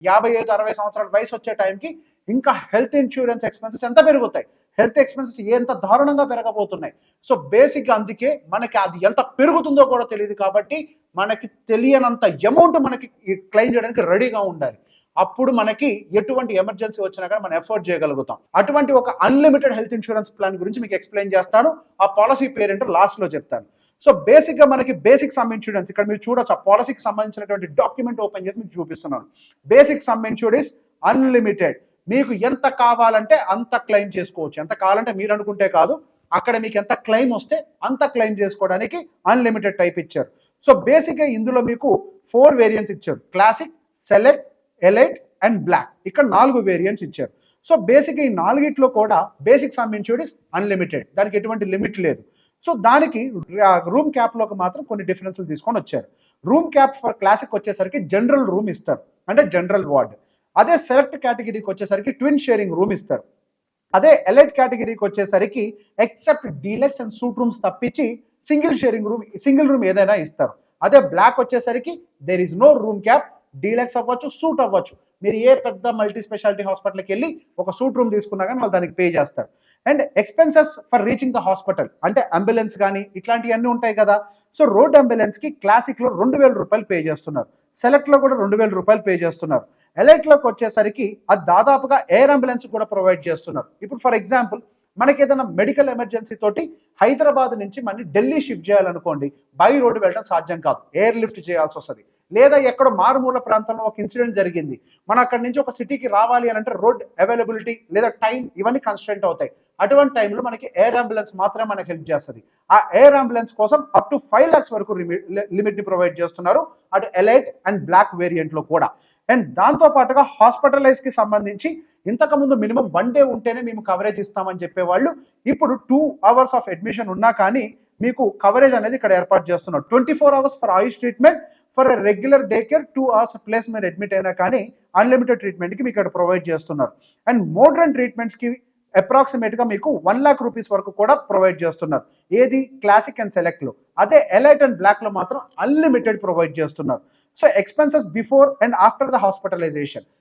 55-60 సంవత్సరాల వయసు వచ్చే టైంకి ఇంకా హెల్త్ ఇన్సూరెన్స్ ఎక్స్పెన్సెస్ ఎంత పెరుగుతాయి, హెల్త్ ఎక్స్పెన్సెస్ ఎంత దారుణంగా పెరగబోతున్నాయి. సో బేసిక్గా అందుకే మనకి అది ఎంత పెరుగుతుందో కూడా తెలియదు, కాబట్టి మనకి తెలియనంత అమౌంట్ మనకి క్లెయిమ్ చేయడానికి రెడీగా ఉండాలి. అప్పుడు మనకి ఎటువంటి ఎమర్జెన్సీ వచ్చినా కానీ మనం ఎఫోర్డ్ చేయగలుగుతాం. అటువంటి ఒక అన్లిమిటెడ్ హెల్త్ ఇన్సూరెన్స్ ప్లాన్ గురించి మీకు ఎక్స్ప్లెయిన్ చేస్తాను. ఆ పాలసీ పేరేంటో లాస్ట్లో చెప్తాను. సో బేసిక్గా మనకి బేసిక్ సమ్ ఇన్సూరెన్స్ ఇక్కడ మీరు చూడొచ్చు. ఆ పాలసీకి సంబంధించినటువంటి డాక్యుమెంట్ ఓపెన్ చేసి మీకు చూపిస్తున్నాను. Basic sum insurance unlimited. మీకు ఎంత కావాలంటే అంత క్లెయిమ్ చేసుకోవచ్చు. ఎంత కావాలంటే మీరు అనుకుంటే కాదు, అక్కడ మీకు ఎంత క్లెయిమ్ వస్తే అంత క్లెయిమ్ చేసుకోవడానికి అన్లిమిటెడ్ టైప్ ఇచ్చారు. సో బేసిక్గా ఇందులో మీకు 4 వేరియంట్స్ ఇచ్చారు. Classic, select, elite and black. ఇక్కడ 4 వేరియంట్స్ ఇచ్చారు. సో బేసిక్గా ఈ 4గిట్లో కూడా బేసిక్ సమ్ ఇన్సూరెన్స్ అన్లిమిటెడ్, దానికి ఎటువంటి లిమిట్ లేదు. సో దానికి రూమ్ క్యాప్లోకి మాత్రం కొన్ని డిఫరెన్స్లు తీసుకొని వచ్చారు. రూమ్ క్యాప్ ఫర్ క్లాసిక్ వచ్చేసరికి జనరల్ రూమ్ ఇస్తారు, అంటే జనరల్ వార్డ్. అదే సెలెక్ట్ కేటగిరీకి వచ్చేసరికి ట్విన్ షేరింగ్ రూమ్ ఇస్తారు. అదే ఎలైట్ కేటగిరీకి వచ్చేసరికి except deluxe and suite rooms తప్పించి సింగిల్ రూమ్ ఏదైనా ఇస్తారు. అదే బ్లాక్ వచ్చేసరికి there is no room cap. Deluxe అవ్వచ్చు, సూట్ అవ్వచ్చు. మీరు ఏ పెద్ద మల్టీ స్పెషాలిటీ హాస్పిటల్కి వెళ్ళి ఒక సూట్ రూమ్ తీసుకున్నా కానీ వాళ్ళు దానికి పే చేస్తారు. And expenses for reaching the hospital, అంటే అంబులెన్స్ కానీ ఇట్లాంటివన్నీ ఉంటాయి కదా. సో రోడ్ అంబులెన్స్కి క్లాసిక్లో 2000 రూపాయలు పే చేస్తున్నారు, సెలెక్ట్లో కూడా 2000 రూపాయలు పే చేస్తున్నారు. ఎలైట్లోకి వచ్చేసరికి అది దాదాపుగా ఎయిర్ అంబులెన్స్ కూడా ప్రొవైడ్ చేస్తున్నారు. ఇప్పుడు ఫర్ ఎగ్జాంపుల్ మనకి ఏదైనా మెడికల్ ఎమర్జెన్సీ తోటి హైదరాబాద్ నుంచి మనం ఢిల్లీ షిఫ్ట్ చేయాలనుకోండి, బై రోడ్డు వెళ్ళడం సాధ్యం కాదు, ఎయిర్ లిఫ్ట్ చేయాల్సి వస్తుంది. లేదా ఎక్కడో మారుమూల ప్రాంతంలో ఒక ఇన్సిడెంట్ జరిగింది, మనం అక్కడి నుంచి ఒక సిటీకి రావాలి అని అంటే రోడ్ అవైలబిలిటీ లేదా టైం ఇవన్నీ కన్స్ట్రెంట్ అవుతాయి. అటువంటి టైంలో మనకి ఎయిర్ అంబులెన్స్ మాత్రమే మనకి హెల్ప్ చేస్తుంది. ఆ ఎయిర్ అంబులెన్స్ కోసం అప్ టు 5 lakhs వరకు లిమిట్ని ప్రొవైడ్ చేస్తున్నారు, అటు ఎలైట్ అండ్ బ్లాక్ వేరియంట్లో కూడా. అండ్ దాంతో పాటుగా హాస్పిటలైజ్కి సంబంధించి ఇంతకుముందు మినిమం 1 day ఉంటేనే మేము కవరేజ్ ఇస్తామని చెప్పేవాళ్ళు ఇప్పుడు 2 hours ఆఫ్ అడ్మిషన్ ఉన్నా కానీ మీకు కవరేజ్ అనేది ఇక్కడ ఏర్పాటు చేస్తున్నారు. 24 hours for Ayush treatment, for regular day care 2 hours place మీరు అడ్మిట్ అయినా కానీ అన్లిమిటెడ్ ట్రీట్మెంట్కి మీకు ఇక్కడ ప్రొవైడ్ చేస్తున్నారు. అండ్ మోడర్న్ ట్రీట్మెంట్స్కి అప్రాక్సిమేట్గా మీకు 1 lakh రూపీస్ వరకు కూడా ప్రొవైడ్ చేస్తున్నారు. ఏది క్లాసిక్ అండ్ సెలెక్ట్లో. అదే ఎలైట్ అండ్ బ్లాక్లో మాత్రం అన్లిమిటెడ్ ప్రొవైడ్ చేస్తున్నారు. So expenses before and after the hospitalisation,